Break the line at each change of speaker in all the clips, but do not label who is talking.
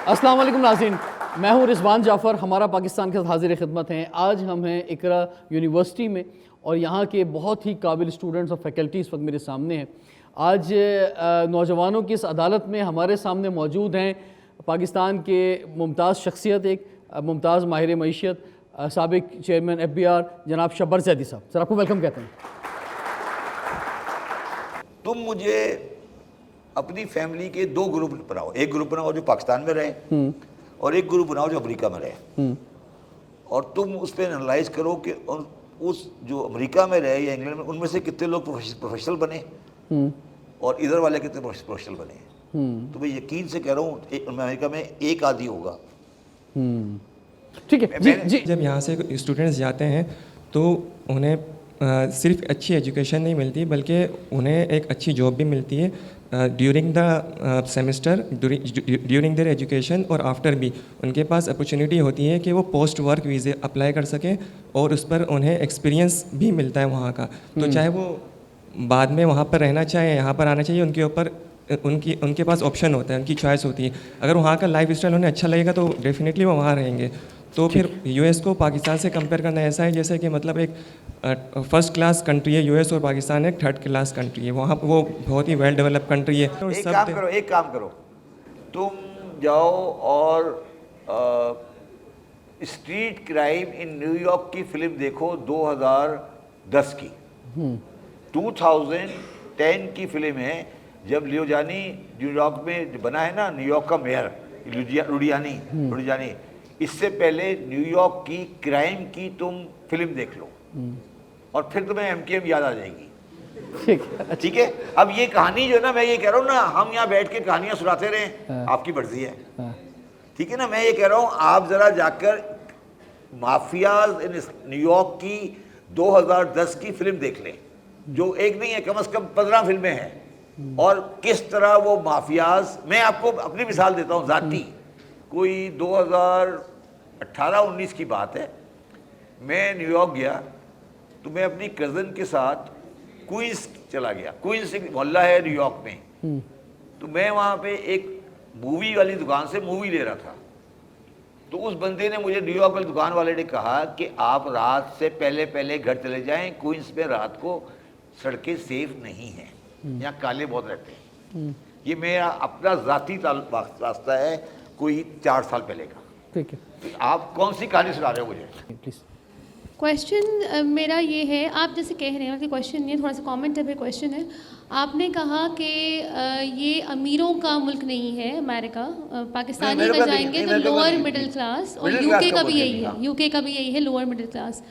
अस्सलाम वालेकुम नाज़रीन, मैं हूं रिजवान जाफ़र। हमारा पाकिस्तान के साथ हाजिर खिदमत हैं। आज हम हैं इकरा यूनिवर्सिटी में और यहाँ के बहुत ही काबिल स्टूडेंट्स और फैकल्टी इस वक्त मेरे सामने हैं। आज नौजवानों की इस अदालत में हमारे सामने मौजूद हैं पाकिस्तान के मुमताज़ शख्सियत, एक मुमताज़ माहिर मईशत, साबिक चेयरमैन FBR जनाब शब्बर ज़ैदी साहब। सर आपको वेलकम कहते हैं।
तुम मुझे अपनी फैमिली के दो ग्रुप बनाओ, एक ग्रुप बनाओ जो पाकिस्तान में रहे और एक ग्रुप बनाओ जो अमेरिका में रहे, और तुम उस पर एनालाइज करो कि उस जो अमेरिका में रहे या इंग्लैंड में उनमें से कितने लोग प्रोफेशनल बने और इधर वाले कितने प्रोफेशनल बने। तो मैं यकीन से कह रहा हूँ अमेरिका में एक आदि होगा।
ठीक है जी।
जब यहाँ से स्टूडेंट्स जाते हैं तो उन्हें सिर्फ अच्छी एजुकेशन नहीं मिलती बल्कि उन्हें एक अच्छी जॉब भी मिलती है during the semester, during their education और आफ्टर भी उनके पास अपॉर्चुनिटी होती है कि वो पोस्ट वर्क वीज़े अप्लाई कर सकें और उस पर उन्हें एक्सपीरियंस भी मिलता है वहाँ का। तो चाहे वो बाद में वहाँ पर रहना चाहे, यहाँ पर आना चाहिए, उनके ऊपर उनके पास ऑप्शन होता है, उनकी चॉइस होती है। अगर वहाँ का लाइफ स्टाइल उन्हें अच्छा लगेगा तो डेफिनेटली वो वहाँ रहेंगे। तो फिर US को पाकिस्तान से कंपेयर करना ऐसा है जैसे कि मतलब एक फर्स्ट क्लास कंट्री है US और पाकिस्तान एक थर्ड क्लास कंट्री है। वहाँ वो बहुत ही वेल डेवलप कंट्री है।
तो एक काम करो, तुम जाओ और स्ट्रीट क्राइम इन न्यूयॉर्क की फिल्म देखो 2010 की। 2010 की फिल्म है जब लियोजानी न्यूयॉर्क में बना है ना, न्यूयॉर्क का मेयर लुडियानी। इससे पहले न्यूयॉर्क की क्राइम की तुम फिल्म देख लो और फिर तुम्हें MKM याद आ जाएगी। ठीक है। अब ये कहानी जो है ना, मैं ये कह रहा हूँ ना, हम यहाँ बैठ के कहानियां सुनाते रहे, आपकी मर्जी है। ठीक है ना। मैं ये कह रहा हूँ आप जरा जाकर माफियाज इन न्यूयॉर्क की 2010 की फिल्म देख लें, जो एक नहीं है, कम से कम 15 फिल्में हैं। और किस तरह वो माफियाज, मैं आपको अपनी मिसाल देता हूँ जाती, कोई 2018-19 की बात है। मैं न्यूयॉर्क गया तो मैं अपनी कज़न के साथ क्वींस चला गया। क्वींस एक मोहल्ला है न्यूयॉर्क में। तो मैं वहाँ पे एक मूवी वाली दुकान से मूवी ले रहा था। तो उस बंदे ने मुझे, न्यूयॉर्क वाली दुकान वाले ने कहा कि आप रात से पहले घर चले जाएं, क्वींस में रात को सड़कें सेफ नहीं हैं, यहाँ काले बहुत रहते हैं। ये मेरा अपना ज़ाती रास्ता है, कोई 4 साल पहले का।
ठीक है।
आप कौन सी कहानी सुना रहे हो मुझे?
प्लीज़।
क्वेश्चन मेरा ये है, आप जैसे कह रहे हैं कि क्वेश्चन नहीं है, थोड़ा सा कमेंट है, फिर क्वेश्चन है। आपने कहा कि ये अमीरों का मुल्क नहीं है अमेरिका, पाकिस्तानी अगर जाएंगे तो लोअर मिडिल क्लास, और UK का भी यही है, UK का भी यही है, लोअर मिडिल क्लास।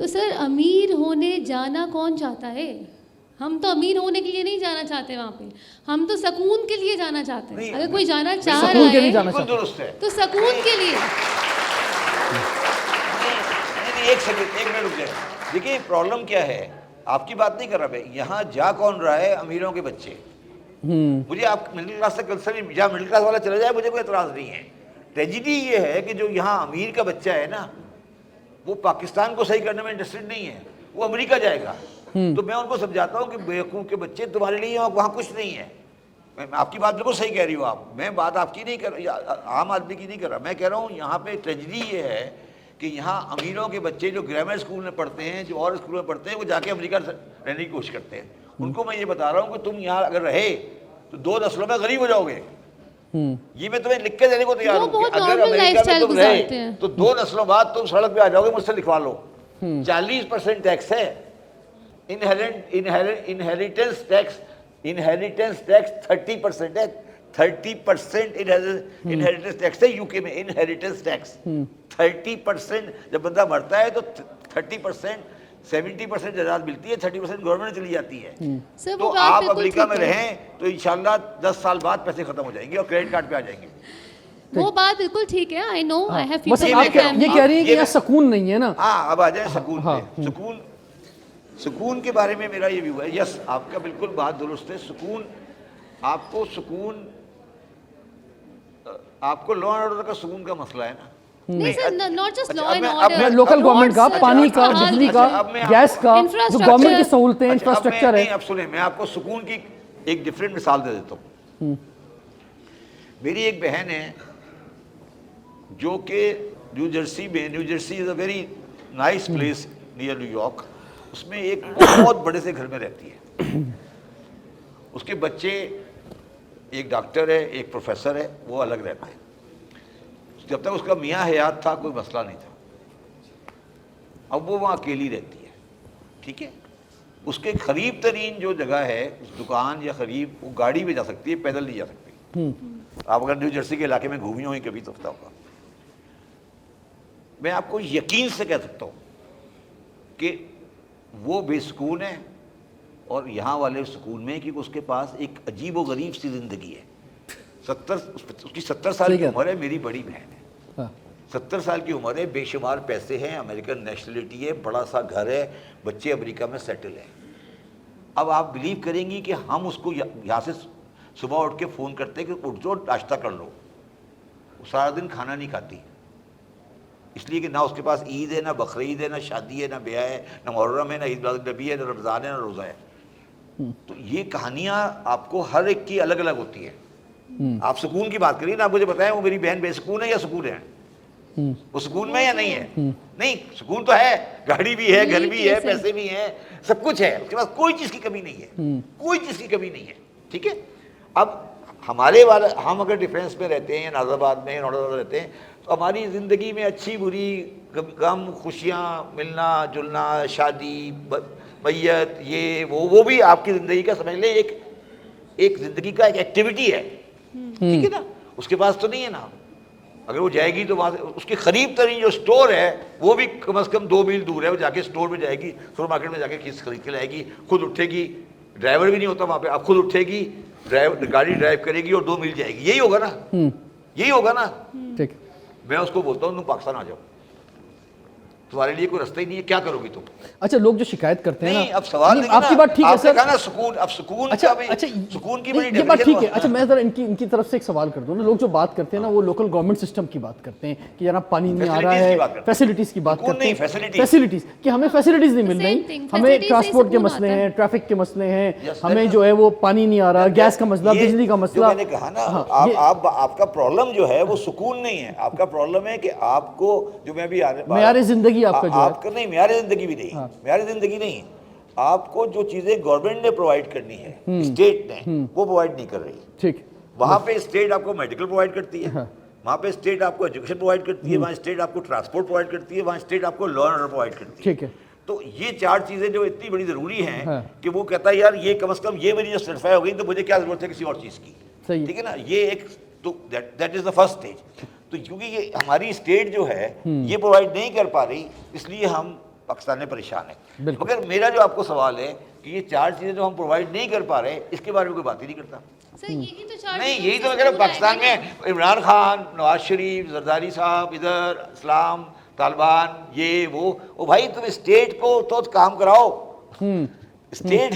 तो सर अमीर होने जाना कौन चाहता है? हम तो अमीर होने के लिए नहीं जाना चाहते वहाँ पे, हम तो सुकून के लिए जाना चाहते हैं। अगर कोई जाना चाह रहा है तो सुकून के लिए।
एक मिनट रुक जाए। देखिए प्रॉब्लम क्या है, आपकी बात नहीं कर रहा मैं, यहाँ जा कौन रहा है? अमीरों के बच्चे। मुझे आप मिडिल क्लास से कंसर्न, जहाँ मिडिल क्लास वाला चला जाए मुझे कोई एतराज़ नहीं है। ट्रेजिडी ये है कि जो यहाँ अमीर का बच्चा है ना, वो पाकिस्तान को सही करने में इंटरेस्टेड नहीं है, वो अमेरिका जाएगा। तो मैं उनको समझाता हूँ कि बेवकूफ़ के बच्चे, तुम्हारे लिए वहाँ कुछ नहीं है। मैं आपकी बात बिल्कुल सही कह रही हो आप, मैं बात आपकी नहीं कर, आम आदमी की नहीं कर रहा। मैं कह रहा हूँ यहाँ पे ट्रेजिडी ये है कि यहाँ अमीरों के बच्चे जो ग्रामर स्कूल में पढ़ते हैं, जो और स्कूल में पढ़ते हैं, वो जाके अमेरिका रहने की कोशिश करते हैं। उनको मैं ये बता रहा हूँ कि तुम यहाँ अगर रहे तो 2 नस्लों में गरीब हो जाओगे। ये मैं तुम्हें लिख के देने को तैयार हूँ। अगर अमेरिका में तुम रहे तो 2 नस्लों बाद तुम सड़क पे आ जाओगे, मुझसे लिखवा लो। 40% टैक्स है, इनहेरिटेंस टैक्स 30% है। 30% इनहेरिटेंस टैक्स है UK में, इनहेरिटेंस टैक्स 30%। जब बंदा मरता है तो 30%, 70% जायदाद मिलती है, 30% गवर्नमेंट चली जाती है। तो आप अमेरिका में रहें तो इंशाल्लाह 10 साल बाद पैसे खत्म हो जाएंगे और क्रेडिट कार्ड पे आ जाएंगे।
वो बात बिल्कुल ठीक है, आई नो, आई हैव
बस आप ये कह रही हैं कि यहाँ सुकून नहीं है ना।
हाँ, अब आ जाए सुकून पे। सुकून के बारे में मेरा ये व्यू है। यस, आपका बिल्कुल बात दुरुस्त है। सुकून, आपको लॉ एंड ऑर्डर का सुकून का मसला है ना।
नहीं sir, not just law and order,
local government का, पानी का, बिजली का, गैस का, जो गवर्नमेंट की सहूलतें, इंफ्रास्ट्रक्चर है।
अब सुने, मैं आपको सुकून की एक डिफरेंट मिसाल दे देता हूँ। मेरी एक बहन है, जो कि न्यू जर्सी में, new Jersey is a very nice place near New York, उसमें एक बहुत बड़े से घर में रहती है। उसके बच्चे, एक डॉक्टर है, एक प्रोफेसर है, वो अलग रहते हैं। जब तक उसका मियाँ हयात था कोई मसला नहीं था, अब वो वहाँ अकेली रहती है, ठीक है। उसके करीब तरीन जो जगह है, उस दुकान या करीब, वो गाड़ी में जा सकती है, पैदल नहीं जा सकती। आप अगर न्यू जर्सी के इलाके में घूमी हुई कभी तो पता होगा। मैं आपको यकीन से कह सकता हूँ कि वो बेसुकून है और यहाँ वाले सुकून में, कि उसके पास एक अजीब व गरीब सी ज़िंदगी है। उसकी 70 साल की उम्र है, मेरी बड़ी बहन है। 70 साल की उम्र है, बेशुमार पैसे हैं, अमेरिकन नेशनलिटी है, बड़ा सा घर है, बच्चे अमेरिका में सेटल हैं। अब आप बिलीव करेंगी कि हम उसको यहाँ से सुबह उठ के फ़ोन करते हैं कि उठ जाओ नाश्ता कर लो, वो सारा दिन खाना नहीं खाती, इसलिए कि ना उसके पास ईद है, ना बकरीद है, ना शादी है, ना ब्याह है, ना मुहर्रम है, ना ईद नबी है, ना रमज़ान है, ना रोज़ा है। तो ये कहानियाँ आपको हर एक की अलग अलग होती है। आप सुकून की बात करिए ना, आप मुझे बताएं वो मेरी बहन बेसुकून है या सुकून है? वो सुकून में या नहीं है? नहीं, सुकून तो है, गाड़ी भी है, घर भी है, पैसे भी हैं, सब कुछ है, उसके पास कोई चीज़ की कमी नहीं है, कोई चीज़ की कमी नहीं है, ठीक है। अब हमारे वाले, हम अगर डिफेंस में रहते हैं, नाज़ाबाद में, नौड़ाबाद रहते हैं, तो हमारी ज़िंदगी में अच्छी बुरी, गम खुशियाँ, मिलना जुलना, शादी, मैयत, ये वो भी आपकी ज़िंदगी का समझ लें एक ज़िंदगी का एक एक्टिविटी है, ठीक है ना। उसके पास तो नहीं है ना। अगर वो जाएगी तो वहाँ से उसके करीब तरीन जो स्टोर है वो भी कम से कम 2 मील दूर है, वो जाके स्टोर में जाएगी, सुपर मार्केट में जाके चीज़ खरीद के लाएगी, खुद उठेगी, ड्राइवर भी नहीं होता वहाँ पे, आप खुद उठेगी, गाड़ी ड्राइव करेगी और 2 मील जाएगी। यही होगा ना, यही होगा ना।
ठीक।
मैं उसको बोलता हूँ तुम पाकिस्तान आ जाओ, तुम्हारे लिए कोई रास्ता ही नहीं है, क्या करोगी तुम?
अच्छा, लोग जो शिकायत करते हैं ना,
नहीं, अब सवाल नहीं,
आपकी बात ठीक है सर।
ना सुकून, अब सुकून
अच्छा,
सुकून की बड़ी
ये बात ठीक है। अच्छा, मैं जरा इनकी तरफ से एक सवाल कर दूं ना। लोग जो बात करते हैं ना, वो लोकल गवर्नमेंट सिस्टम की बात करते हैं कि यार पानी नहीं आ रहा है, फैसिलिटीज की बात करते हैं, फैसिलिटीज कि हमें फैसिलिटीज नहीं मिल रही, हमें ट्रांसपोर्ट के मसले हैं, ट्रैफिक के मसले हैं, हमें जो है वो पानी नहीं आ रहा, गैस का मसला, बिजली का मसला।
मैंने कहा ना, आपका प्रॉब्लम जो है वो सुकून नहीं है, आपका प्रॉब्लम है कि आपको जो मैं भी
मेयार जिंदगी आपका जो है,
नहीं, मेयार जिंदगी भी नहीं, मेयार जिंदगी नहीं, आपको जो चीजें गवर्नमेंट ने प्रोवाइड करनी है, स्टेट ने वो प्रोवाइड नहीं कर रही, ठीक। वहां पे स्टेट आपको मेडिकल प्रोवाइड करती है, वहां पे स्टेट आपको एजुकेशन प्रोवाइड करती है, वहां स्टेट आपको ट्रांसपोर्ट प्रोवाइड करती है, वहां स्टेट आपको लॉ एंड ऑर्डर प्रोवाइड करती है, ठीक है। तो ये 4 चीजें जो इतनी बड़ी जरूरी हैं कि वो कहता है यार ये कम से कम ये मेरी जो सेटिस्फाई हो गई तो मुझे क्या जरूरत है किसी और चीज की, ठीक है ना। ये एक तो that is the first stage. तो क्योंकि ये हमारी स्टेट जो है ये प्रोवाइड नहीं कर पा रही, इसलिए हम पाकिस्तान में परेशान है। मगर मेरा जो आपको सवाल है कि ये 4 चीजें जो हम प्रोवाइड नहीं कर पा रहे, इसके बारे में कोई बात ही नहीं करता।
सर यही तो 4
नहीं, यही तो मैं कह रहा हूँ, पाकिस्तान में इमरान खान, नवाज शरीफ, जरदारी साहब, इधर इस्लाम, तालिबान, ये वो भाई तुम स्टेट को तो काम कराओ। स्टेट,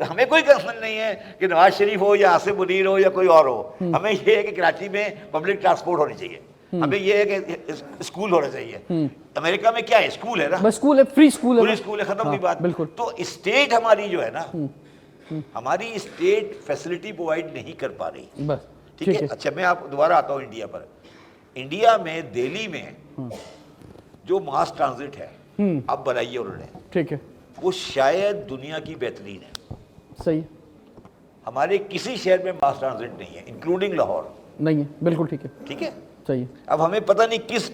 हमें कोई कंसर्न नहीं है कि नवाज शरीफ हो या आसिफ मुनीर हो या कोई और हो, हमें ये है कि कराची में पब्लिक ट्रांसपोर्ट होनी चाहिए, हमें ये है कि स्कूल होना चाहिए। अमेरिका में क्या है, स्कूल है ना, बस स्कूल है, फ्री स्कूल है, खत्म हुई बात। बिल्कुल। तो स्टेट हमारी जो है ना, हमारी स्टेट फैसिलिटी प्रोवाइड नहीं कर पा रही, बस ठीक है। अच्छा, मैं आप दोबारा आता हूँ इंडिया पर। इंडिया में दिल्ली में जो मास ट्रांजिट है अब बनाई है उन्होंने, ठीक है, वो शायद दुनिया की बेहतरीन है। सही। हमारे किसी शहर में मास ट्रांजिट नहीं है, इंक्लूडिंग लाहौर नहीं है। बिल्कुल ठीक है, ठीक है, सही। अब हमें पता नहीं किस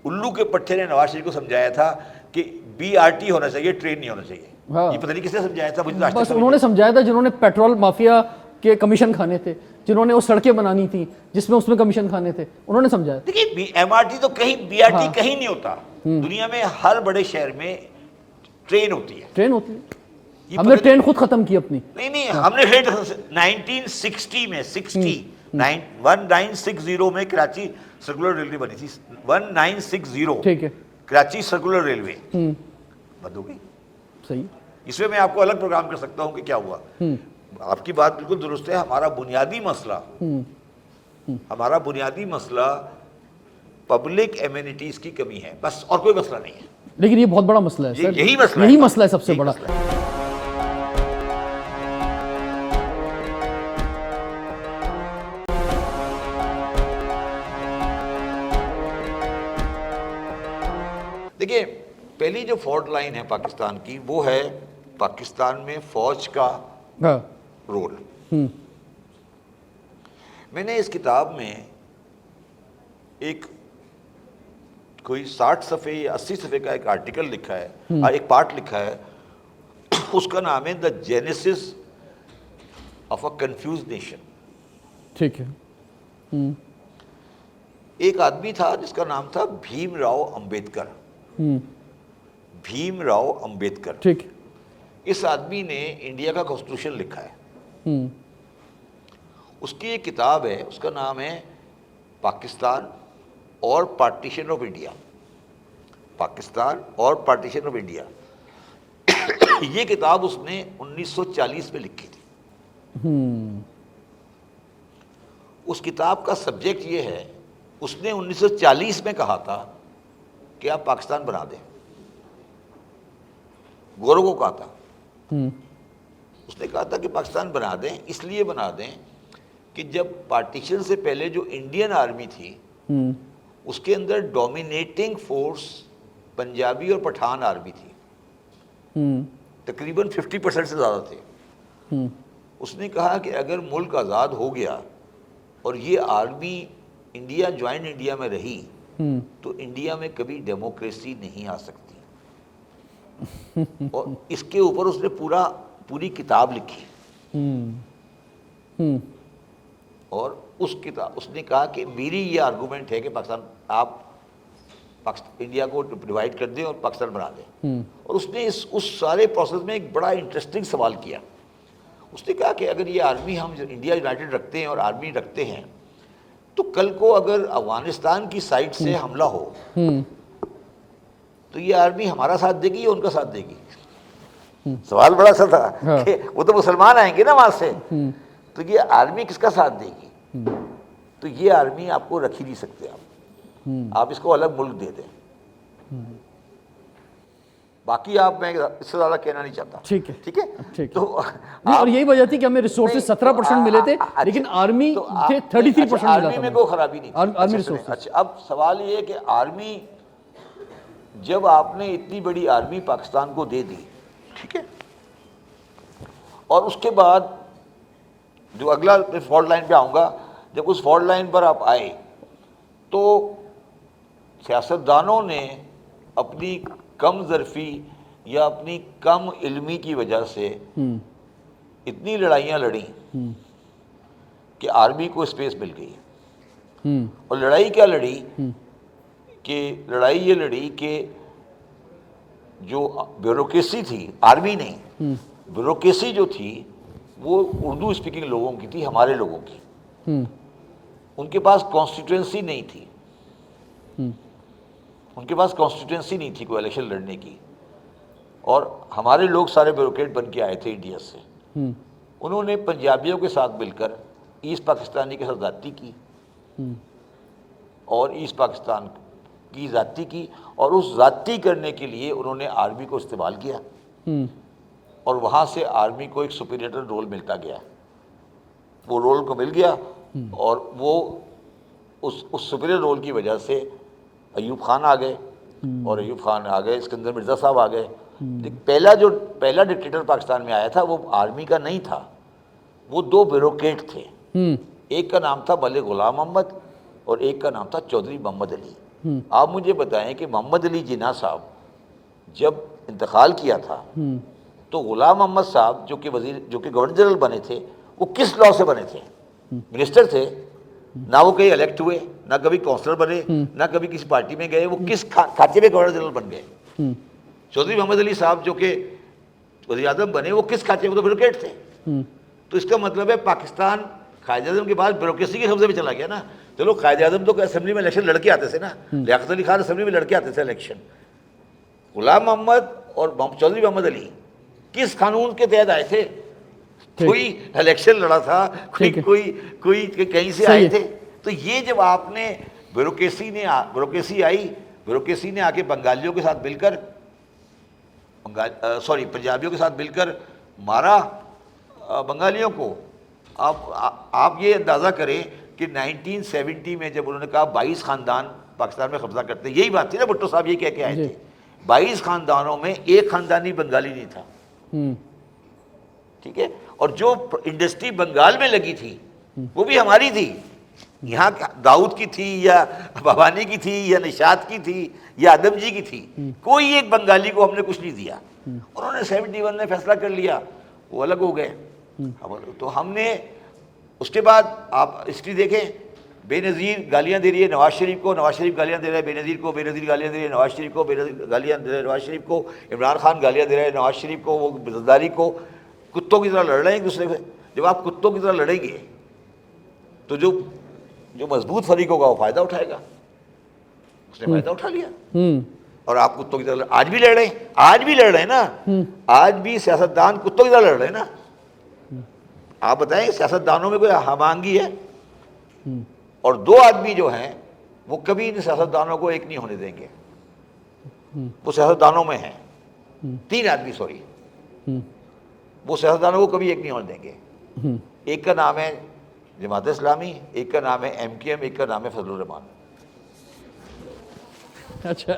उल्लू के पट्टे ने नवाज शरीफ को समझाया था कि BRT होना चाहिए, ट्रेन नहीं होना चाहिए। हाँ। ये पता नहीं किसने समझाया था, मुझे बस उन्होंने समझाया था जिन्होंने पेट्रोल माफिया के कमीशन खाने थे, जिन्होंने वो सड़कें बनानी थी जिसमें उसमें कमीशन खाने थे, उन्होंने समझाया। देखिए, MRT तो कहीं, BRT कहीं नहीं होता दुनिया में, हर बड़े शहर में ट्रेन होती है, ट्रेन होती है। हमने ट्रेन खुद खत्म की अपनी। नहीं, हमने 1960 में 1960 में कराची सर्कुलर रेलवे बनी थी, 1960, ठीक है, कराची सर्कुलर रेलवे बंद हो गई। सही। इसमें मैं आपको अलग प्रोग्राम कर सकता हूं कि क्या हुआ। आपकी बात बिल्कुल दुरुस्त है। हमारा बुनियादी मसला पब्लिक एमिनिटीज की कमी है, बस, और कोई मसला नहीं है। लेकिन ये बहुत बड़ा मसला है सर, यही मसला है सबसे बड़ा। पहली जो फॉल्ट लाइन है पाकिस्तान की वो है पाकिस्तान में फौज का
हाँ
रोल। मैंने इस किताब में एक कोई 60 सफ़े या 80 सफ़े का एक आर्टिकल लिखा है, एक पार्ट लिखा है, उसका नाम है the genesis of a confuse nation.
ठीक है।
एक आदमी था जिसका नाम था भीमराव अंबेडकर। भीमराव अंबेडकर,
ठीक है।
इस आदमी ने इंडिया का कॉन्स्टिट्यूशन लिखा है। उसकी एक किताब है, उसका नाम है पाकिस्तान और पार्टीशन ऑफ इंडिया। पाकिस्तान और पार्टीशन ऑफ इंडिया ये किताब उसने 1940 में लिखी थी। उस किताब का सब्जेक्ट ये है, उसने 1940 में कहा था कि आप पाकिस्तान बना दें। गौरव को कहा था, उसने कहा था कि पाकिस्तान बना दें, इसलिए बना दें कि जब पार्टीशन से पहले जो इंडियन आर्मी थी उसके अंदर डोमिनेटिंग फोर्स पंजाबी और पठान आर्मी थी, तकरीबन 50% से ज़्यादा थे। उसने कहा कि अगर मुल्क आज़ाद हो गया और ये आर्मी इंडिया ज्वाइंट इंडिया में रही तो इंडिया में कभी डेमोक्रेसी नहीं आ सकती। और इसके ऊपर उसने पूरी किताब लिखी। और उस किताब उसने कहा कि मेरी ये आर्गूमेंट है कि पाकिस्तान आप इंडिया को डिवाइड कर दें और पाकिस्तान बना दें। और उसने उस सारे प्रोसेस में एक बड़ा इंटरेस्टिंग सवाल किया। उसने कहा कि अगर ये आर्मी हम इंडिया यूनाइटेड रखते हैं और आर्मी रखते हैं तो कल को अगर अफगानिस्तान की साइड से हमला हो तो ये आर्मी हमारा साथ देगी या उनका साथ देगी? सवाल बड़ा सा था।
हाँ।
कि वो तो मुसलमान आएंगे ना वहां से, तो ये आर्मी किसका साथ देगी? तो ये आर्मी आपको रख ही नहीं सकते आप इसको अलग मुल्क दे दें। बाकी आप, मैं इससे ज्यादा कहना नहीं चाहता।
ठीक है,
ठीक है,
ठीक
तो
नहीं, और यही वजह थी कि हमें रिसोर्सेज 17% मिले थे, लेकिन आर्मी थे 33% मिला
आर्मी
था।
में कोई खराबी नहीं थी।
आर्मी
अच्छा,
रिसोर्सेज।
अच्छा, अब सवाल ये है कि आर्मी, जब आपने इतनी बड़ी आर्मी पाकिस्तान को दे दी, ठीक है, और उसके बाद जो अगला फॉल्ट लाइन पे आऊँगा, जब उस फॉल्ट लाइन पर आप आए तो सियासतदानों ने अपनी कम ज़रफ़ी या अपनी कम इल्मी की वजह से इतनी लड़ाइयाँ लड़ी कि आर्मी को स्पेस मिल गई। और लड़ाई क्या लड़ी कि लड़ाई ये लड़ी कि जो ब्यूरोक्रेसी थी, आर्मी नहीं, ब्यूरोक्रेसी जो थी वो उर्दू स्पीकिंग लोगों की थी, हमारे लोगों की। उनके पास कॉन्स्टिट्यूंसी नहीं थी, उनके पास कॉन्स्टिट्यूंसी नहीं थी कोई इलेक्शन लड़ने की। और हमारे लोग सारे ब्यूरोक्रेट बन के आए थे इंडिया से। उन्होंने पंजाबियों के साथ मिलकर ईस्ट पाकिस्तानी के साथ ज़्यादती की और ईस्ट पाकिस्तान की ज़्यादती की, और उस ज़्यादती करने के लिए उन्होंने आर्मी को इस्तेमाल किया। और वहाँ से आर्मी को एक सुपीरियर रोल मिलता गया, वो रोल को मिल गया। और वो उस सुपीरियर रोल की वजह से अयूब खान आ गए, और अयूब खान आ गए, सिकंदर मिर्ज़ा साहब आ गए। पहला डिक्टेटर पाकिस्तान में आया था वो आर्मी का नहीं था, वो दो ब्यूरोक्रेट थे। एक का नाम था मलिक गुलाम मोहम्मद और एक का नाम था चौधरी मोहम्मद अली। आप मुझे बताएं कि मोहम्मद अली जिन्ना साहब जब इंतकाल किया था तो गुलाम मोहम्मद साहब जो कि गवर्नर जनरल बने थे, वो किस लॉ से बने थे? मिनिस्टर थे ना, वो कहीं इलेक्ट हुए, ना कभी काउंसलर बने, ना कभी किसी पार्टी में गए, वो किस खाते में गवर्नर जनरल बन गए? चौधरी मोहम्मद अली साहब जो कि वज़ीर आज़म बने, वो किस खाते में? वो तो ब्यूरोक्रेट थे। तो इसका मतलब है पाकिस्तान कायदे आज़म के बाद ब्यूरोक्रेसी के कब्जे में चला गया ना। चलो कायदे आज़म तो असेंबली में इलेक्शन लड़के आते थे ना, लियाकत अली खान असेंबली में लड़के आते थे इलेक्शन। गुलाम मोहम्मद और चौधरी मोहम्मद अली किस कानून के तहत आए थे? कोई इलेक्शन लड़ा था, कोई कहीं से आए थे। तो ये जब आपने ब्यूरोक्रेसी ने आके बंगालियों के साथ मिलकर पंजाबियों के साथ मिलकर मारा बंगालियों को। आप ये अंदाज़ा करें कि 1970 में जब उन्होंने कहा 22 ख़ानदान पाकिस्तान में कब्जा करते, यही बात थी ना, भुट्टो साहब ये कह के आए थे। 22 खानदानों में एक खानदानी बंगाली नहीं था, ठीक है। और जो इंडस्ट्री बंगाल में लगी थी वो भी हमारी थी, यहाँ दाऊद की थी या भवानी की थी या निशात की थी या आदम जी की थी, कोई एक बंगाली को हमने कुछ नहीं दिया। उन्होंने 71 में फैसला कर लिया, वो अलग हो गए। तो हमने उसके बाद आप हिस्ट्री देखें, बेनज़ीर गालियाँ दे रही है नवाज शरीफ को, नवाज शरीफ गालियाँ दे रहा है बेनज़ीर को, बेनज़ीर गालियाँ दे रही है नवाज शरीफ को, बेनज़ीर गालियाँ दे रहा है नवाज शरीफ को, इमरान खान गालियाँ दे रहा है नवाज शरीफ को, वो जरदारी को, कुत्तों की तरह लड़ रहे हैं एक दूसरे से। जब आप कुत्तों की तरह लड़ेंगे तो जो मजबूत फरीक होगा वो फ़ायदा उठाएगा, उसने फ़ायदा उठा लिया। और आप कुत्तों की तरह आज भी लड़ रहे हैं, आज भी लड़ रहे हैं ना, आज भी सियासतदान कुत्तों की तरह लड़ रहे हैं ना। आप बताएं सियासतदानों में कोई हमांगी है? और दो आदमी जो हैं वो कभी इन सियासतदानों को एक नहीं होने देंगे, वो सियासतदानों में हैं, 3 आदमी सॉरी, वो सियासतदानों को कभी एक नहीं होने देंगे। एक का नाम है जमात इस्लामी, एक का नाम है MKM, एक का नाम है फजलुर रहमान।
अच्छा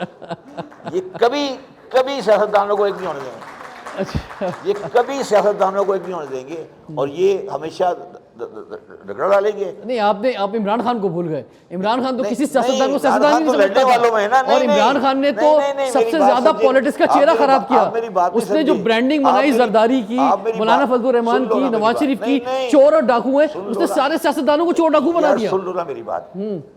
ये कभी सियासतदानों को एक नहीं होने देंगे,
अच्छा,
ये कभी सियासतदानों को एक नहीं होने देंगे, और ये हमेशा रगड़ा डालेंगे।
नहीं आप इमरान खान को भूल गए। इमरान खान तो किसी सियासतदान को
नहीं,
सियासतदान ही
इमरान
नहीं
खान तो
समझता
लड़ने वालों में है ना।
था। और इमरान खान ने तो सबसे ज्यादा पॉलिटिक्स का चेहरा खराब किया। उसने जो ब्रांडिंग बनाई जरदारी की, मौलाना फजलुर रहमान की, नवाज शरीफ की, चोर और डाकू है, उसने सारे सियासतदानों को चोर डाकू बना दिया।
सुन लो ना मेरी बात,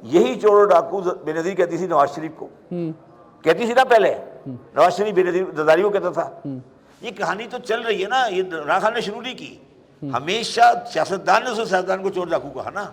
यही चोर और डाकू बेनज़ीर कहती थी नवाज शरीफ को, कहती थी ना पहले, नवाज शरीफ बेनज़ीर जरदारी को कहता था। ये कहानी तो चल रही है ना, ये इमरान खान ने शुरू नहीं की, हमेशा सियासतदान ने उस सियासतदान को चोर डाकू कहा ना।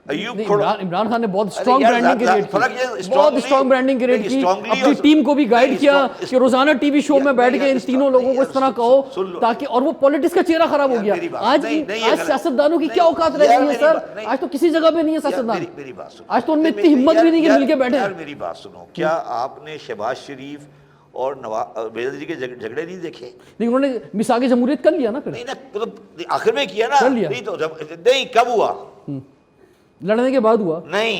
इमरान खान ने बहुत स्ट्रॉन्ग ब्रांडिंग क्रिएट की, बहुत स्ट्रॉन्ग ब्रांडिंग क्रिएट की, अपनी टीम को भी गाइड किया कि रोजाना टीवी शो में बैठ के इन तीनों लोगों को इस तरह कहो ताकि, और वो पॉलिटिक्स का चेहरा खराब हो गया। आज सियासतदानों की क्या औकात रह गई है सर? आज तो किसी जगह पे नहीं है सियासतदान।
मेरी बात सुनो,
आज तो उनमें इतनी हिम्मत भी नहीं कि मिलके बैठे।
मेरी बात सुनो, क्या आपने शहबाज शरीफ और बेनज़ीर के झगड़े नहीं देखे?
नहीं, उन्होंने मिसाक़ जमहूरियत कर लिया ना फिर।
नहीं ना, मतलब आखिर में किया ना, नहीं तो जब नहीं कब हुआ?
लड़ने के बाद हुआ
नहीं,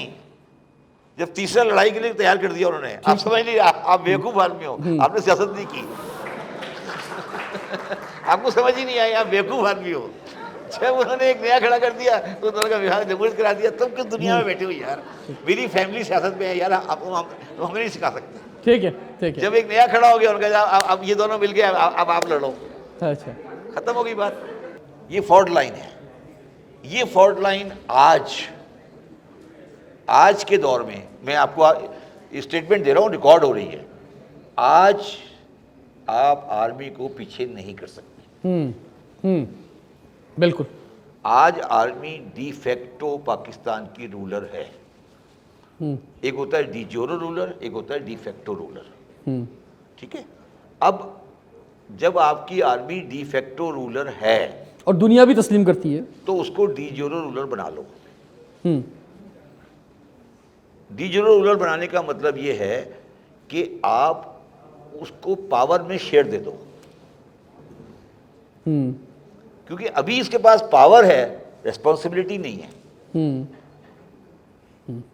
जब तीसरा लड़ाई के लिए तैयार कर दिया उन्होंने। आप समझ लीजिए, आप बेवकूफ आदमी हो, आपने सियासत नहीं की आपको समझ ही नहीं आई, आप बेवकूफ आदमी हो। जब उन्होंने एक नया खड़ा कर दिया तो उन्होंने विभाग जमहूरियत करा दिया, तुम किस दुनिया में बैठे हो यार? मेरी फैमिली सियासत में है यार, हमें नहीं सिखा सकते।
ठीक है, ठीक है।
जब एक नया खड़ा हो गया उनका, अब ये दोनों मिल गए, अब आप लड़ो,
अच्छा,
खत्म हो गई बात। ये फॉल्ट लाइन है, ये फॉल्ट लाइन आज के दौर में, मैं आपको स्टेटमेंट दे रहा हूँ, रिकॉर्ड हो रही है, आज आप आर्मी को पीछे नहीं कर सकते।
बिल्कुल।
आज आर्मी डी फैक्टो पाकिस्तान की रूलर है। एक होता है डी जोरो रूलर, एक होता है डी फैक्टो रूलर, ठीक है। अब जब आपकी आर्मी डी फैक्टो रूलर है
और दुनिया भी तस्लीम करती है,
तो उसको डी जोरो रूलर बना लो। डी जोरो रूलर बनाने का मतलब ये है कि आप उसको पावर में शेयर दे दो, क्योंकि अभी इसके पास पावर है, रेस्पॉन्सिबिलिटी नहीं है।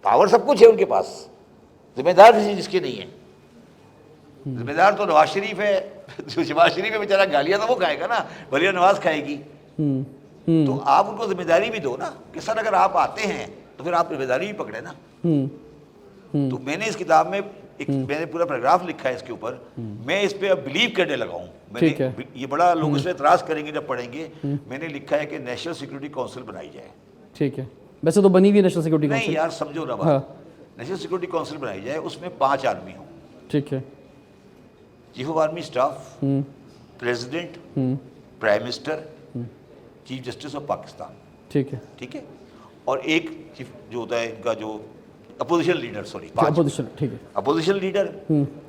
पावर सब कुछ है उनके पास, जिम्मेदार किसी जिसके नहीं है। जिम्मेदार तो नवाज शरीफ है, जो शहबाज शरीफ है बेचारा, गालियां तो वो खाएगा ना, भलिया नवाज खाएगी। तो आप उनको जिम्मेदारी भी दो ना कि सर अगर आप आते हैं तो फिर आप जिम्मेदारी भी पकड़े ना। तो मैंने इस किताब में मैंने पूरा पैराग्राफ लिखा है इसके ऊपर, मैं इस पे अब बिलीव करने लगा हूँ। मैंने ये बड़ा लोग इस पर एतराज करेंगे जब पढ़ेंगे, मैंने लिखा है कि नेशनल सिक्योरिटी काउंसिल बनाई जाए।
ठीक है, वैसे तो बनी हुई नेशनल सिक्योरिटी काउंसिल।
नहीं यार समझो ना बात, नेशनल सिक्योरिटी काउंसिल बनाई जाए, उसमें 5 आदमी हों। ठीक है, chief of army staff, president, prime minister, chief justice of Pakistan. ठीक है, ठीक है। और एक चीफ जो होता है इनका जो अपोजिशन लीडर, सॉरी
अपोजिशन, ठीक है,
opposition leader,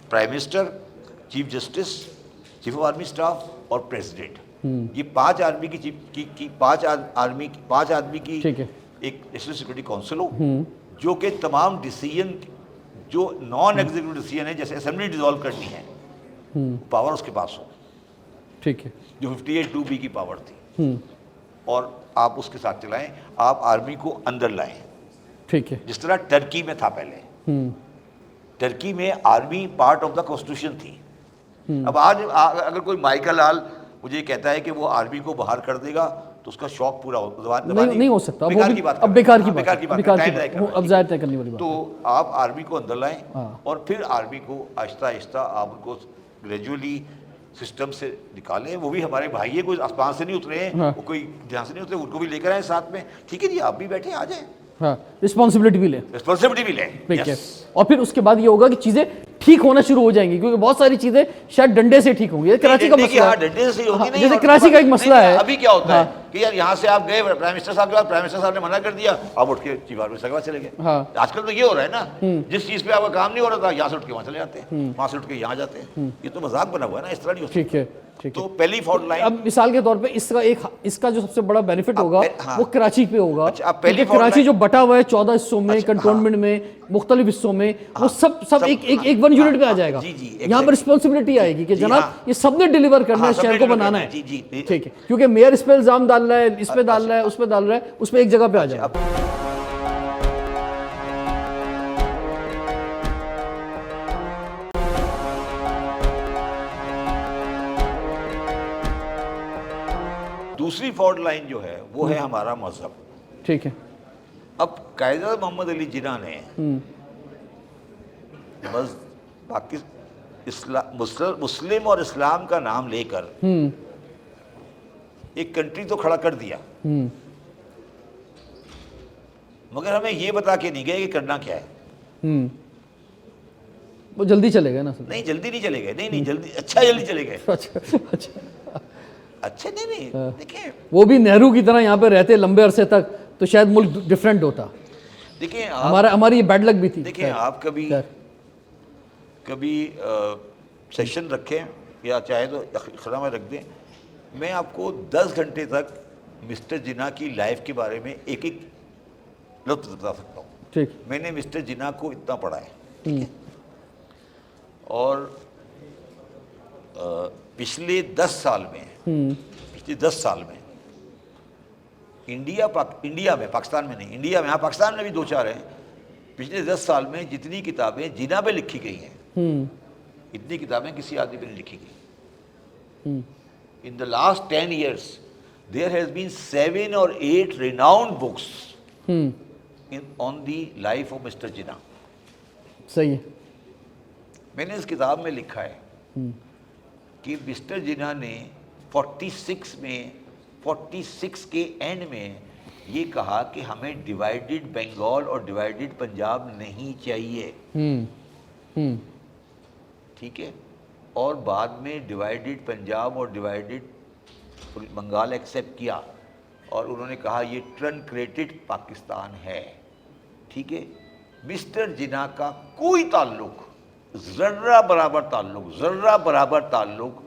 prime minister, chief justice, chief of army staff और प्रेसिडेंट। ये 5 आर्मी की 5 आदमी की एक नेशनल सिक्योरिटी काउंसिल हो, जो कि तमाम डिसीजन जो नॉन एग्जीक्यूटिव डिसीजन है, जैसे असेंबली डिसॉल्व करनी है, पावर उसके पास हो। ठीक है, जो 58(2)B की पावर थी, और आप उसके साथ चलाएं, आप आर्मी को अंदर लाएं। ठीक है, जिस तरह टर्की में था पहले। टर्की में army part of the constitution थी। अब आज अगर कोई माइकल लाल मुझे कहता है कि वो आर्मी को बाहर कर देगा तो उसका शौक पूरा हो
नहीं हो सकता,
बेकार की बात,
अब बेकार की
बेकार
बात,
की बात,
बेकार
टाइम
की
तय
बात, अब जाहिर तय करने वाली बात।
तो आप आर्मी को अंदर लाएं और फिर आर्मी को आहिस्ता आहिस्ता आप उनको ग्रेजुअली सिस्टम से निकालें। वो भी हमारे भाई है, कोई आसमान से नहीं उतरे हैं, वो कोई जहाँ से नहीं उतरे, उनको भी लेकर आए साथ में। ठीक है जी, आप भी बैठे आ जाए,
हाँ, रिस्पॉन्सिबिलिटी भी लें,
रिस्पॉन्सिबिलिटी भी लें।
ठीक है। और फिर उसके बाद ये होगा कि चीजें ठीक होना शुरू हो जाएंगी, क्योंकि बहुत सारी चीजें शायद डंडे से ठीक होंगी। कराची का मसला है,
डंडे से होगी नहीं,
जैसे कराची का एक मसला है।
अभी क्या होता है कि यार यहाँ से आप गए प्राइम मिनिस्टर साहब के पास, प्राइम मिनिस्टर साहब ने मना कर दिया, आप उठ के चीफ आर्मी सगवा चले गए। आजकल तो ये हो रहा है ना, जिस चीज पे आपका काम नहीं हो रहा था, यहाँ से उठ के वहाँ चले जाते हैं, वहाँ से उठ के यहाँ जाते हैं। ये तो मजाक बना हुआ है ना, इस तरह नहीं हो सकता।
ठीक है, ठीक
तो पहली फॉल्ट लाइन,
अब मिसाल के तौर पे इसका जो सबसे बड़ा बेनिफिट होगा
हाँ।
वो कराची पे होगा।
अच्छा, अब पहली
क्योंकि कराची
फॉल्ट
जो बटा हुआ है 14 हिस्सों में, कंटोनमेंट में, मुख्तलिफ हिस्सों में, वो सब एक वन यूनिट में आ जाएगा। यहाँ पर रिस्पॉन्सिबिलिटी आएगी कि जनाब ये सबने डिलीवर करना है, शहर को बनाना है। ठीक है, क्योंकि मेयर इस पे इल्जाम डाल रहा है, इस पे डाल रहा है, उस पे डाल रहा है, उस पे एक जगह पे आ जाएगा।
दूसरी फॉल्ट लाइन जो है वो है हमारा मजहब।
ठीक है।
अब कायदर मोहम्मद अली जिन्ना ने बस मुस्लिम और इस्लाम का नाम लेकर एक कंट्री तो खड़ा कर दिया, मगर हमें ये बता के नहीं गए कि करना क्या है।
वो जल्दी चले गए ना सर?
नहीं, जल्दी नहीं चले गए, नहीं जल्दी, जल्दी चले गए। अच्छा नहीं देखिए,
वो भी नेहरू की तरह यहाँ पे रहते लंबे अरसे तक तो शायद मुल्क डिफरेंट होता।
देखिए
हमारी ये बैड लक भी थी।
देखिए आप कभी सेशन रखें या चाहे तो अखरा में रख दें, मैं आपको 10 घंटे तक मिस्टर जिन्ना की लाइफ के बारे में एक एक लफ्ज़ बता सकता हूँ।
ठीक।
मैंने मिस्टर जिन्ना को इतना पढ़ा है, ठीक है, और पिछले 10 साल में इंडिया में, पाकिस्तान में नहीं, इंडिया में, हाँ पाकिस्तान में भी 2-4 हैं, पिछले 10 साल में जितनी किताबें जिन्ना पे लिखी गई हैं इतनी किताबें किसी आदमी पे नहीं लिखी गई। In the last 10 years there has been 7 or 8 renowned books on the life of Mr. जिन्ना।
सही है।
मैंने इस किताब में लिखा है कि मिस्टर जिन्ना ने 46 के एंड में ये कहा कि हमें डिवाइडेड बंगाल और डिवाइडेड पंजाब नहीं चाहिए, ठीक है, और बाद में डिवाइडेड पंजाब और डिवाइडेड बंगाल एक्सेप्ट किया और उन्होंने कहा ये ट्रनक्रेटेड पाकिस्तान है, ठीक है। मिस्टर जिन्ना का कोई ताल्लुक, ज़र्रा बराबर ताल्लुक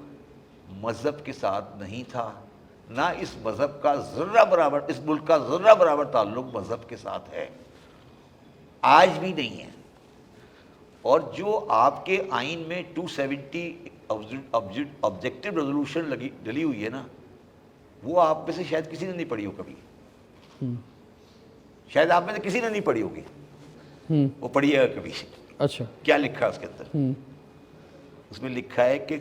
मज़हब के साथ नहीं था, ना इस मज़हब का ज़र्रा बराबर, इस मुल्क का ज़र्रा बराबर ताल्लुक मज़हब के साथ है, आज भी नहीं है। और जो आपके आइन में 270 ऑब्जेक्टिव रेजोल्यूशन डली हुई है ना, वो आप में से शायद किसी ने नहीं पढ़ी हो कभी, शायद आप में से किसी ने नहीं पढ़ी होगी, वो पढ़ी है कभी।
अच्छा,
क्या लिखा है उसके अंदर? उसमें लिखा है कि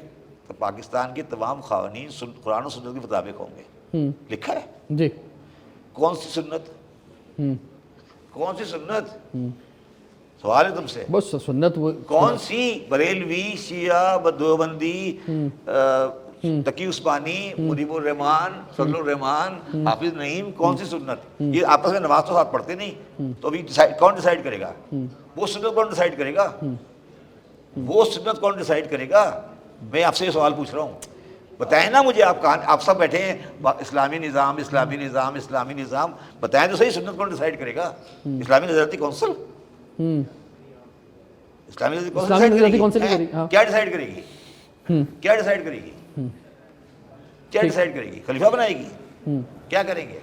तो पाकिस्तान के तमाम क़वानीन कुरान और सुन्नत के मुताबिक होंगे, लिखा है
जी।
कौन सी सुन्नत? कौन सी सुन्नत? सवाल है तुमसे,
बस सुन्नत वो
कौन सी? बरेलवी, शिया, देवबंदी, तकी उस्मानी, मुनीबुर रहमान, फजलुर रहमान, हाफिज नईम, कौन सी सुन्नत? ये आपस में नमाज तो साथ पढ़ते नहीं, तो अभी कौन डिसाइड करेगा? वो सुन्नत कौन डिसाइड करेगा? वो सुन्नत कौन डिसाइड करेगा? मैं आपसे ये सवाल पूछ रहा हूँ, बताएं ना मुझे। आप सब बैठे हैं, इस्लामी निज़ाम, बताएं तो सही, सुन्नत कौन डिसाइड करेगा? इस्लामी नज़रती कौंसिल, इस्लामी नज़रती कौंसिल क्या डिसाइड करेगी? क्या डिसाइड करेगी? क्या डिसाइड करेगी? खलीफा बनाएगी? क्या करेंगे?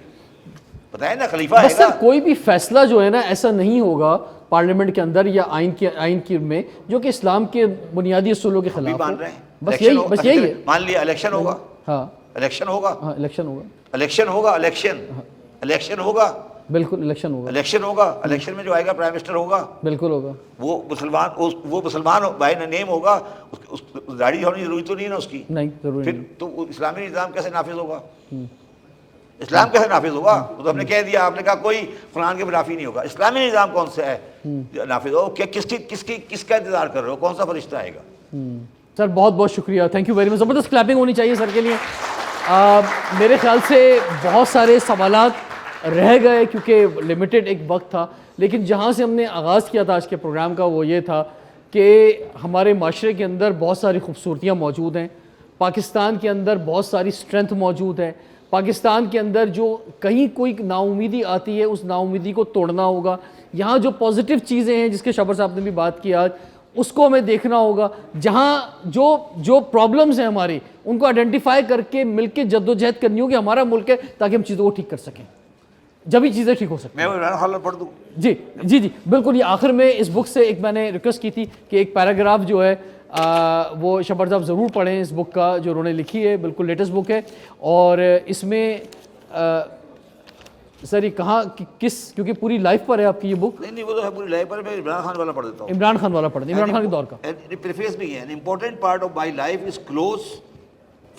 बताएं ना, खलीफा है ना।
कोई भी फैसला जो है ना ऐसा नहीं होगा पार्लियामेंट के अंदर या आइन की में जो कि इस्लाम के बुनियादी असूलों के खिलाफ
मान रहे हैं।
बस यही है।
मान लिया इलेक्शन होगा,
हाँ
इलेक्शन होगा,
हाँ इलेक्शन होगा,
इलेक्शन
बिल्कुल इलेक्शन होगा,
इलेक्शन होगा, इलेक्शन में जो आएगा प्राइम मिनिस्टर होगा,
बिल्कुल होगा।
वो मुसलमान बाय नेम होगा, उस दाढ़ी होनी जरूरी तो नहीं है ना उसकी,
नहीं जरूरी
फिर
नहीं।
तो इस्लामी निज़ाम कैसे नाफिज होगा? इस्लाम कैसे नाफिज होगा? वो तो हमने कह दिया, आपने कहा कोई फलान के मुनाफी नहीं होगा। इस्लामी निज़ाम कौन सा है नाफिज हो? क्या किसका इंतजार कर रहे हो? कौन सा फरिश्ता आएगा?
सर बहुत बहुत शुक्रिया, थैंक यू वेरी मच। ज़बरदस्त क्लैपिंग होनी चाहिए सर के लिए। मेरे ख्याल से बहुत सारे सवालात रह गए क्योंकि लिमिटेड एक वक्त था, लेकिन जहाँ से हमने आगाज़ किया था आज के प्रोग्राम का वो ये था कि हमारे माशरे के अंदर बहुत सारी खूबसूरतियाँ मौजूद हैं, पाकिस्तान के अंदर बहुत सारी स्ट्रेंथ मौजूद है, पाकिस्तान के अंदर जो कहीं कोई नाउमीदी आती है उस नाउमीदी को तोड़ना होगा, यहाँ जो पॉजिटिव चीज़ें हैं जिसके शबर साहब ने भी बात की आज, उसको हमें देखना होगा। जहाँ जो प्रॉब्लम्स हैं हमारी उनको आइडेंटिफाई करके मिलके जद्दोजहद करनी होगी, हमारा मुल्क है, ताकि हम चीज़ों को ठीक कर सकें, जब भी चीज़ें ठीक हो सकती हैं।
मैं इमरान खान पढ़ दूँ?
जी बिल्कुल। ये आखिर में इस बुक से एक मैंने रिक्वेस्ट की थी कि एक पैराग्राफ जो है वो शबर साहब ज़रूर पढ़ें इस बुक का जो उन्होंने लिखी है, बिल्कुल लेटेस्ट बुक है। और इसमें सर ये कहाँ किस, क्योंकि पूरी लाइफ पर है आपकी ये बुक?
नहीं वो तो है पूरी लाइफ पर। मैं इमरान खान वाला पढ़ देता हूँ।
इमरान खान वाला पढ़ दें, इमरान खान के दौर का।
प्रीफेस भी है, an important part of my life is close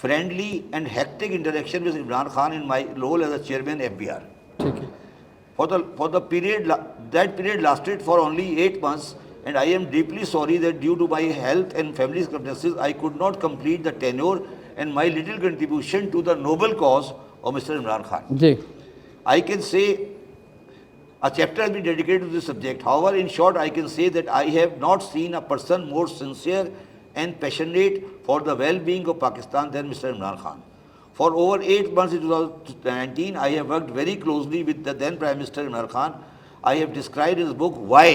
friendly and hectic interaction with Imran Khan in my role as a chairman FBR।
ठीक है।
For the period that period lasted for only 8 months, and I am deeply sorry that due to my health and family circumstances, I could not complete the tenure and my little contribution to the noble cause of Mr. Imran Khan.
Ji.
I can say a chapter has been dedicated to this subject. However, in short, I can say that I have not seen a person more sincere and passionate for the well-being of Pakistan than Mr. Imran Khan. For over 8 months in 2019, I have worked very closely with the then Prime Minister Imran Khan. I have described his book, Why?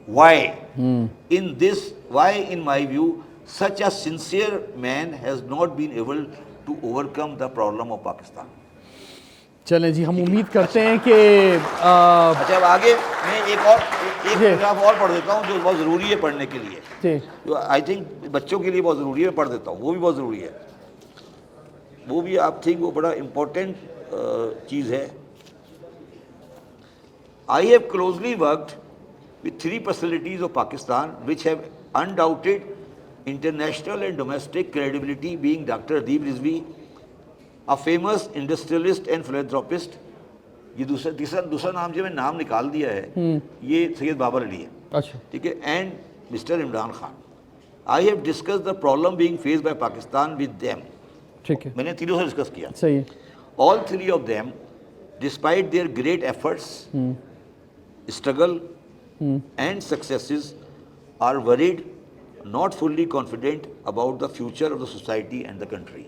Why, in my view, such a sincere man has not been able to overcome the problem of Pakistan.
चलें जी, हम उम्मीद करते हैं कि
अच्छा अब आगे मैं एक पैराग्राफ और पढ़ देता हूँ जो बहुत ज़रूरी है पढ़ने के लिए,
जी
जो आई थिंक बच्चों के लिए बहुत ज़रूरी है। मैं पढ़ देता हूँ, वो भी बहुत ज़रूरी है, वो भी आप थिंक वो बड़ा इम्पोर्टेंट चीज़ है। I have closely worked with 3 personalities of Pakistan which have undoubted international and domestic credibility, being Dr. Adeeb Rizvi, a famous industrialist and philanthropist. ये दूसरा नाम जो मैं नाम निकाल दिया है ये सैयद बाबर अली है,
अच्छा
ठीक है, and mister Imran Khan. I have discuss the problem being faced by Pakistan with them.
ठीक है,
मैंने तीनों से डिस्कस किया.
सही है.
All 3 of them, despite their great efforts, struggle and successes, are worried, not fully confident about the future of the society and the country.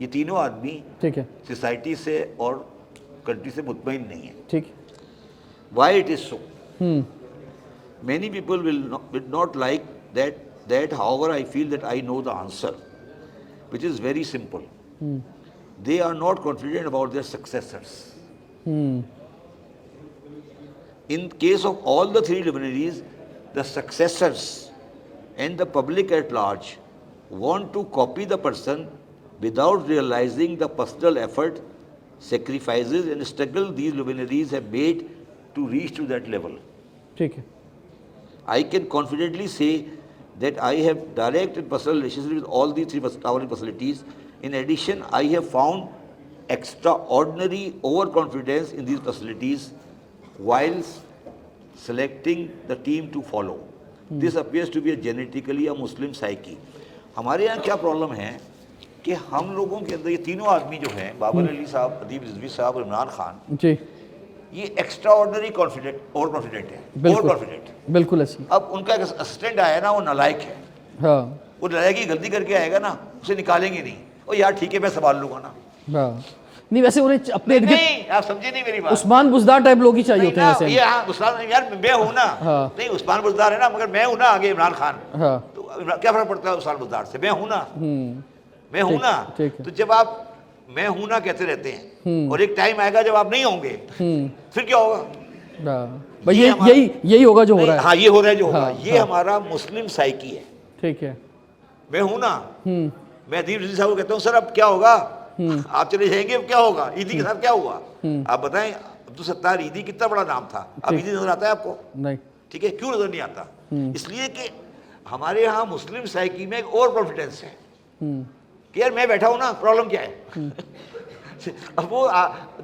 ये तीनों आदमी
ठीक है,
सोसाइटी से और कंट्री से मुतमईन नहीं है.
ठीक.
Why it is so? Many people will not like that. However, I feel that I know the answer, which is very simple. They are not confident about their successors. In case of all the 3 luminaries, the successors and the public at large want to copy the person without realizing the personal effort, sacrifices and struggle these luminaries have made to reach to that level.
ठीक है,
I can confidently say that I have direct and personal relationship with all these 3 towering personalities. In addition, I have found extraordinary overconfidence in these personalities whilst selecting the team to follow. This appears to be a genetically a Muslim psyche. हमारे यहाँ क्या problem है कि हम लोगों के अंदर ये तीनों आदमी जो हैं, बाबर अली साहब, अदीब रिजवी साहब और इमरान खान,
जी
ये extra ordinary confident, over confident है, ओवर कॉन्फिडेंट.
बिल्कुल ऐसी.
अब उनका एक असिस्टेंट आया ना, वो नालायक है.
हाँ
वो नालायक की गलती करके आएगा ना, उसे निकालेंगे नहीं. और यार ठीक है मैं संभाल लूंगा ना.
हाँ, नहीं वैसे उन्हें अपने
नहीं, आप समझे नहीं मेरी बात.
उस्मान बुज़दार टाइप लोग ही चाहिए होते हैं
नहीं
वैसे.
ये हाँ उस्मान, यार मैं हूँ ना.
हाँ.
नहीं उस्मान बुज़दार है ना, मगर मैं हूँ ना आगे इमरान खान.
हाँ
तो क्या फर्क पड़ता है उस्मान बुज़दार से? मैं हूँ ना, मैं हूँ ना.
ठीक है.
तो जब आप मैं हूँ ना कहते रहते हैं और एक टाइम आएगा जब आप नहीं होंगे, फिर क्या होगा?
भाई यही होगा जो हो रहा है.
हाँ ये हो रहा है जो होगा.
हाँ,
ये हमारा मुस्लिम साइकी है.
ठीक है.
मैं हूँ ना, मैं अदीब रिजवी साहब को कहता हूँ सर अब क्या होगा, आप चले जाएंगे अब क्या होगा, ईदी के साथ क्या हुआ, आप बताएं. अब्दुल सत्तार ईदी कितना बड़ा नाम था, अब ईदी नजर आता है आपको?
नहीं।
ठीक है, क्यों नजर नहीं आता? इसलिए कि हमारे यहाँ मुस्लिम साइकी में एक और कॉन्फिडेंस है कि यार मैं बैठा हूँ ना, प्रॉब्लम क्या है? अब वो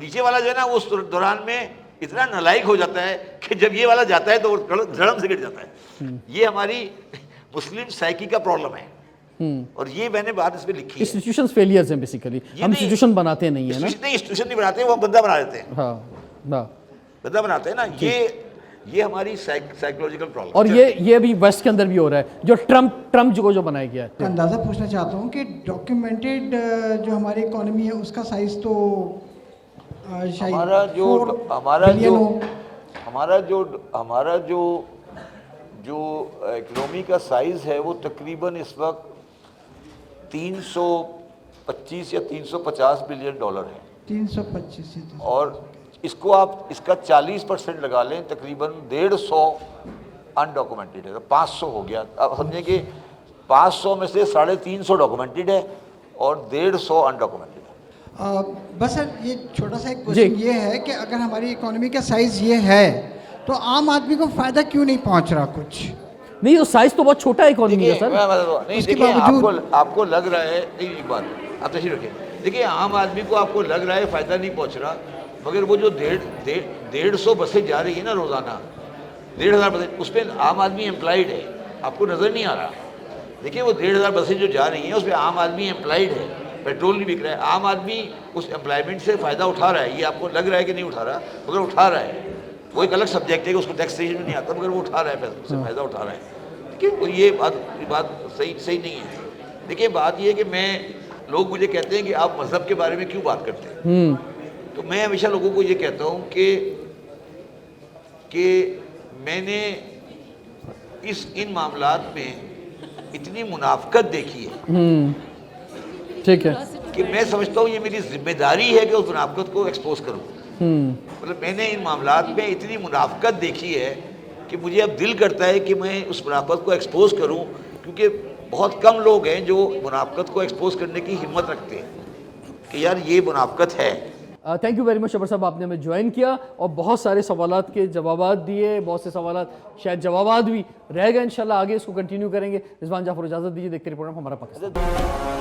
नीचे वाला जो है ना, वो उस दौरान में इतना नालायक हो जाता है कि जब ये वाला जाता है तो वो धड़म से गिर जाता है। ये हमारी मुस्लिम साइकी का प्रॉब्लम है, और ये मैंने बात इसमें लिखी है।
इंस्टीट्यूशंस फेलियर्स हैं बेसिकली, हम इंस्टीट्यूशन बनाते नहीं है ना।
इंस्टीट्यूशन नहीं बनाते, वो बंदा बना देते हैं।
हाँ हाँ,
बंदा बनाते हैं ना, ये हमारी साइकोलॉजिकल प्रॉब्लम।
और ये अभी वेस्ट के अंदर भी हो रहा है, जो ट्रम्प जो बनाया गया है।
अंदाज़ा पूछना चाहता हूँ कि डॉक्यूमेंटेड जो हमारी इकोनॉमी है उसका साइज तो शायद
हमारा जो इकोनॉमी का साइज है वो तकरीबन इस वक्त 325 या 350 बिलियन डॉलर है।
325।
और इसको आप इसका 40% लगा लें, तकरीबन 150 अनडॉक्यूमेंटेड है, तो 500 हो गया। अब समझें कि 500 में से 350 डॉक्यूमेंटेड है और 150 अनडॉक्यूमेंटेड है।
बस सर, ये छोटा सा एक क्वेश्चन ये है कि अगर हमारी इकोनॉमी का साइज ये है तो आम आदमी को फ़ायदा क्यों नहीं पहुंच रहा कुछ?
नहीं, तो साइज तो बहुत छोटा है इकोनॉमी का सर।
नहीं देखिए, आपको लग रहा है, एक बात आप तशरीफ रखिए, देखिए आम आदमी को आपको लग रहा है फ़ायदा नहीं पहुंच रहा, मगर वो जो 150 बसें जा रही है ना रोज़ाना, 1500 बसें, उस पर आम आदमी एम्प्लॉयड है, आपको नज़र नहीं आ रहा। देखिए वो 1500 बसें जो जा रही हैं उस पर आम आदमी एम्प्लॉयड है, पेट्रोल नहीं बिक रहा है, आम आदमी उस एम्प्लॉयमेंट से फ़ायदा उठा रहा है। ये आपको लग रहा है कि नहीं उठा रहा, मगर उठा रहा है। वो एक अलग सब्जेक्ट है कि उसको टैक्सेशन में नहीं आता, मगर वो उठा रहा है, उससे फ़ायदा उठा रहा है। ठीक है, तो ये बात सही नहीं है। देखिए बात ये है कि लोग मुझे कहते हैं कि आप मज़हब के बारे में क्यों बात करते हैं, तो मैं हमेशा लोगों को ये कहता हूँ कि मैंने इन मामलात में इतनी मुनाफकत देखी है,
ठीक है,
कि मैं समझता हूँ ये मेरी जिम्मेदारी है कि उस मुनाफकत को एक्सपोज करूँ। मतलब मैंने इन मामलात में इतनी मुनाफकत देखी है कि मुझे अब दिल करता है कि मैं उस मुनाफकत को एक्सपोज करूँ, क्योंकि बहुत कम लोग हैं जो मुनाफकत को एक्सपोज करने की हिम्मत रखते हैं कि यार ये मुनाफकत है।
थैंक यू वेरी मच शबर साहब, आपने हमें ज्वाइन किया और बहुत सारे सवालात के जवाबात दिए, बहुत से सवालात शायद जवाबात भी रह गए। इंशाल्लाह आगे इसको कंटिन्यू करेंगे। रिजवान जाफर, इजाज़त दीजिए, देखते रहिए प्रोग्राम हमारा पाकिस्तान।